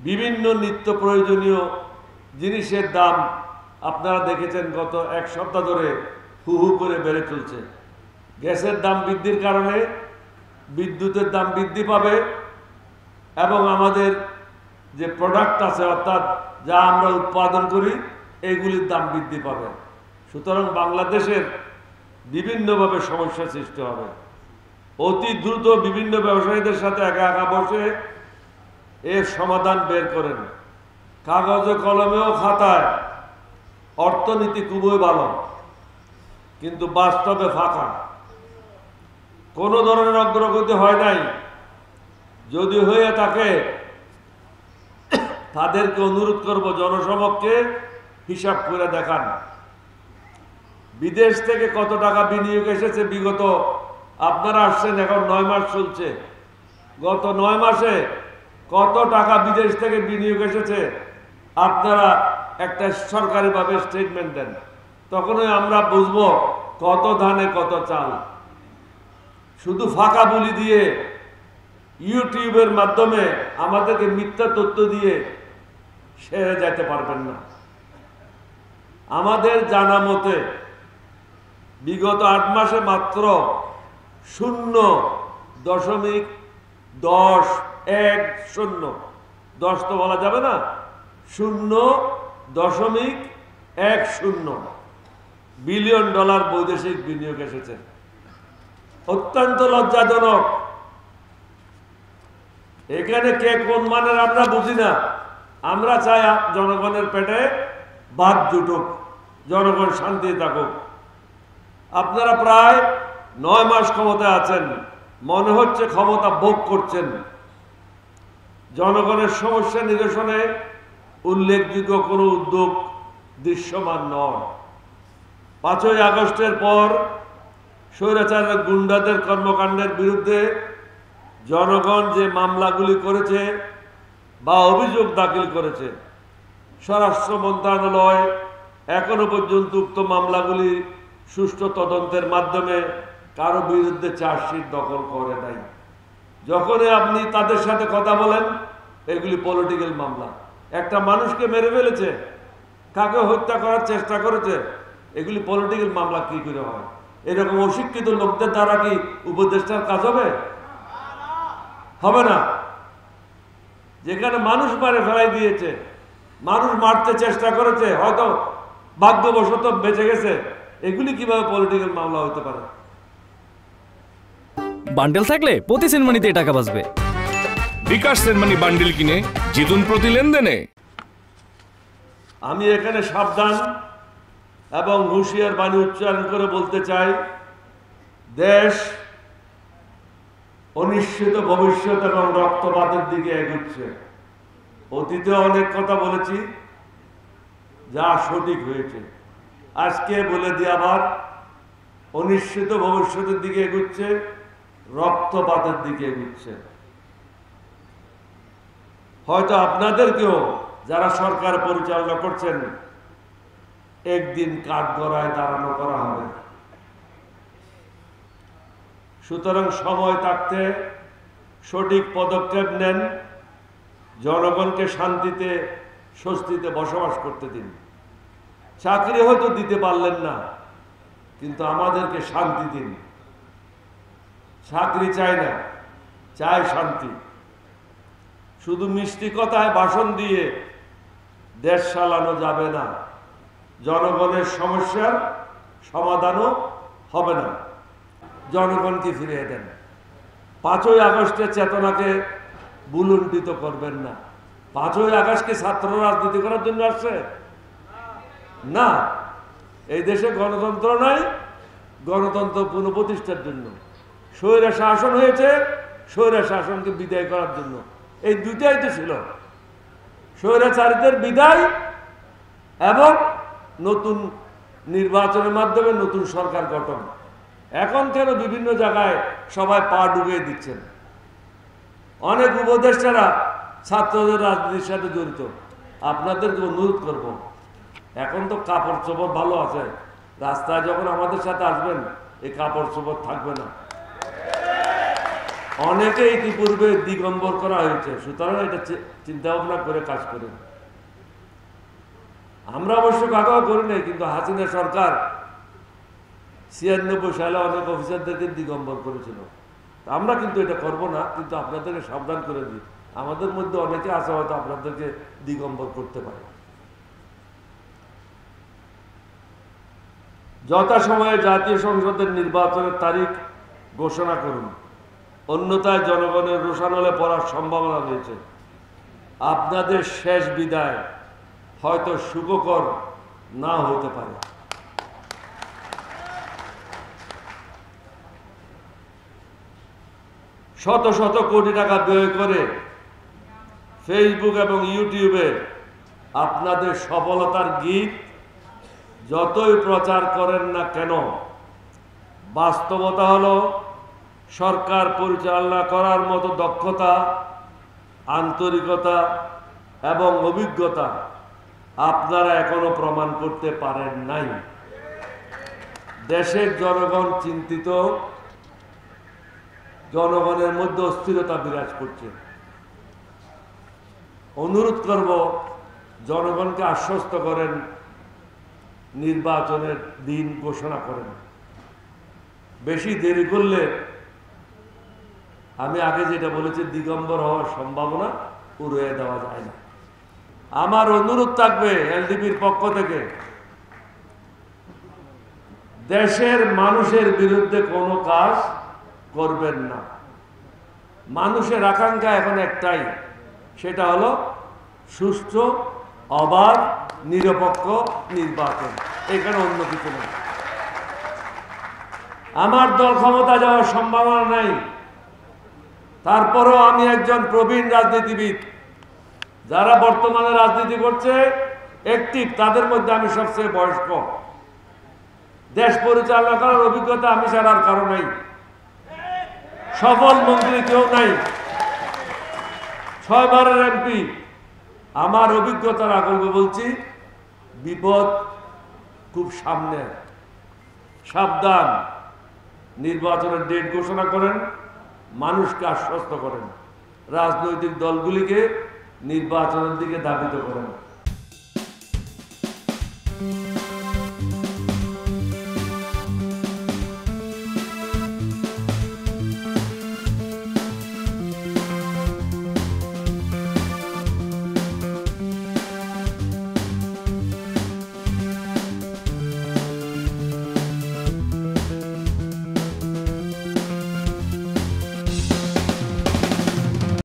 বিভিন্ন নিত্য প্রয়োজনীয় জিনিসের দাম আপনারা দেখেছেন গত এক সপ্তাহ ধরে হু হু করে বেড়ে চলছে। গ্যাসের দাম বৃদ্ধির কারণে বিদ্যুতের দাম বৃদ্ধি পাবে এবং আমাদের যে প্রোডাক্ট আছে অর্থাৎ যা আমরা উৎপাদন করি এইগুলির দাম বৃদ্ধি পাবে। সুতরাং বাংলাদেশের বিভিন্নভাবে সমস্যা সৃষ্টি হবে। অতি দ্রুত বিভিন্ন ব্যবসায়ীদের সাথে একা একা বসে এর সমাধান বের করেন। কাগজে কলমেও খাতায় অর্থনীতি খুবই ভালো, কিন্তু বাস্তবে ফাঁকা। কোনো ধরনের অগ্রগতি হয় নাই। যদি হয়ে থাকে তাদেরকে অনুরোধ করব জনসমক্ষে হিসাব করে দেখান বিদেশ থেকে কত টাকা বিনিয়োগ এসেছে। বিগত আপনারা আসছেন এখন 9 মাস চলছে, গত 9 মাসে কত টাকা বিদেশ থেকে বিনিয়োগ এসেছে আপনারা একটা সরকারিভাবে স্টেটমেন্ট দেন, তখনই আমরা বুঝবো কত ধানে কত চাল। শুধু ফাঁকা বুলি দিয়ে ইউটিউবের মাধ্যমে আমাদেরকে মিথ্যা তথ্য দিয়ে সেরে যেতে পারবেন না। আমাদের জানা মতে বিগত 8 মাসে মাত্র 0.10 10 তো বলা যাবে না, 0.10 বিলিয়ন ডলার বৈদেশিক বিনিয়োগ এসেছে। অত্যন্ত লজ্জাজনক। এখানে কে কোন মানের আমরা বুঝি না। আমরা চাই জনগণের পেটে ভাত জুটুক, জনগণ শান্তি থাকুক। আপনারা প্রায় 9 মাস ক্ষমতায় আছেন, মনে হচ্ছে ক্ষমতা ভোগ করছেন। জনগণের সমস্যা নিরসনে উল্লেখযোগ্য কোনো উদ্যোগ দৃশ্যমান নয়। 5ই আগস্টের পর স্বৈরাচারের গুন্ডাদের কর্মকাণ্ডের বিরুদ্ধে জনগণ যে মামলাগুলি করেছে বা অভিযোগ দাখিল করেছে, স্বরাষ্ট্র মন্ত্রণালয় এখনো পর্যন্ত উক্ত মামলাগুলি সুষ্ঠু তদন্তের মাধ্যমে কারো বিরুদ্ধে চার্জশিট দখল করে নাই। যখনই আপনি তাদের সাথে কথা বলেন এগুলি পলিটিক্যাল মামলা। একটা মানুষকে মেরে ফেলেছে, কাকে হত্যা করার চেষ্টা করেছে, এগুলি পলিটিক্যাল মামলা কি করে হয়? এরকম অশিক্ষিত লোকদের দ্বারা কি উপদেষ্টার কাজ হবে? হবে না। যেখানে মানুষ মারে ফেলাই দিয়েছে, মানুষ মারতে চেষ্টা করেছে, হয়তো ভাগ্যবশত বেঁচে গেছে, এগুলি কিভাবে পলিটিক্যাল মামলা হতে পারে? বান্ডেল থাকলে প্রতি সেনমানিতে টাকা বাঁচবে। বিকাশ সেনমানি বান্ডেল কিনে জিতুন প্রতি লেনদেনে। আমি এখানে সাবধান এবং হুঁশিয়ার বাণী উচ্চারণ করে বলতে চাই, দেশ অনিশ্চিত ভবিষ্যৎ এবং রক্তপাতের দিকে এগুচ্ছে। অতীতে অনেক কথা বলেছি যা সঠিক হয়েছে, আজকে বলে দিই আবার অনিশ্চিত ভবিষ্যতের দিকে এগুচ্ছে, রক্তপাতের দিকে এগুচ্ছে। হয়তো আপনাদেরকেও যারা সরকার পরিচালনা করছেন একদিন কাঠগড়ায় দাঁড়ানো করা হবে। সুতরাং সময় থাকতে সঠিক পদক্ষেপ নেন, জনগণকে শান্তিতে স্বস্তিতে বসবাস করতে দিন। চাকরি হয়তো দিতে পারলেন না, কিন্তু আমাদেরকে শান্তি দিন। চাকরি চাই না, চাই শান্তি। শুধু মিষ্টি কথায় ভাষণ দিয়ে দেশ চালানো যাবে না, জনগণের সমস্যার সমাধানও হবে না। জনগণকে ফিরিয়ে দেন। 5ই আগস্টের চেতনাকে বুলুণ্ঠিত করবেন না। 5ই আগস্টকে ছাত্র রাজনীতি করার জন্য আসছে না। এই দেশে গণতন্ত্র নাই, গণতন্ত্র পুনঃপ্রতিষ্ঠার জন্য। স্বৈর শাসন হয়েছে, স্বৈর শাসনকে বিদায় করার জন্য। এই দুইটাই তো ছিল, স্বৈরাচারীদের বিদায় এবং নতুন নির্বাচনের মাধ্যমে নতুন সরকার গঠন। এখন কেন বিভিন্ন জায়গায় সবাই পা ডুবিয়ে দিচ্ছেন? অনেক উপদেষ্টারা ছাত্রদের রাজনীতির সাথে জড়িত। আপনাদেরকে অনুরোধ করব, এখন তো কাপড় চোপড় ভালো আছে, রাস্তায় যখন আমাদের সাথে আসবেন এই কাপড় চোপড় থাকবে না। অনেকে ইতিপূর্বে দিগম্বর করা হয়েছে, সুতরাং এটা চিন্তা ভাবনা করে কাজ করেন। আমরা অবশ্য কাকাও করি নাই, কিন্তু হাসিনা সরকার 96 সালে অনেক অফিসারদেরকে দিগম্বর করেছিল। আমরা কিন্তু এটা করব না, কিন্তু আপনাদেরকে সাবধান করে দিই, আমাদের মধ্যে অনেকে আছে হয়তো আপনাদেরকে দিগম্বর করতে পারে। যথাসময়ে জাতীয় সংসদের নির্বাচনের তারিখ ঘোষণা করুন, অন্যথায় জনগণের রোষানলে পড়ার সম্ভাবনা রয়েছে। আপনাদের শেষ বিদায় হয়তো সুখকর না হতে পারে। শত শত কোটি টাকা ব্যয় করে ফেসবুক এবং ইউটিউবে আপনাদের সফলতার গীত যতই প্রচার করেন না কেন, বাস্তবতা হলো সরকার পরিচালনা করার মতো দক্ষতা, আন্তরিকতা এবং অভিজ্ঞতা আপনারা এখনো প্রমাণ করতে পারেন নাই। দেশের জনগণ চিন্তিত, জনগণের মধ্যে অস্থিরতা বিরাজ করছে। অনুরোধ করব, জনগণকে আশ্বস্ত করেন, নির্বাচনের দিন ঘোষণা করেন। বেশি দেরি করলে আমি আগে যেটা বলেছি, দিগম্বর হওয়ার সম্ভাবনা উড়িয়ে দেওয়া যায় না। আমার অনুরোধ থাকবে এলডিপির পক্ষ থেকে, দেশের মানুষের বিরুদ্ধে কোনো কাজ করবেন না। মানুষের আকাঙ্ক্ষা এখন একটাই, সেটা হলো সুষ্ঠু, অবাধ, নিরপেক্ষ নির্বাচন, এখানে অন্য কিছু নেই। আমার দল ক্ষমতা যাওয়ার সম্ভাবনা নাই, তারপরও আমি একজন প্রবীণ রাজনীতিবিদ, যারা বর্তমানে রাজনীতি করছে অ্যাক্টিভ, তাদের মধ্যে আমি সবচেয়ে বয়স্ক। দেশ পরিচালনা করার অভিজ্ঞতা আমি ছাড়া আর কারো নাই, সফল মন্ত্রী কেউ নাই, 6 বারের এমপি। আমার অভিজ্ঞতার আগে বলছি, বিপদ খুব সামনে, সাবধান। নির্বাচনের ডেট ঘোষণা করেন, মানুষকে আশ্বস্ত করেন, রাজনৈতিক দলগুলিকে নির্বাচনের দিকে ধাবিত করেন।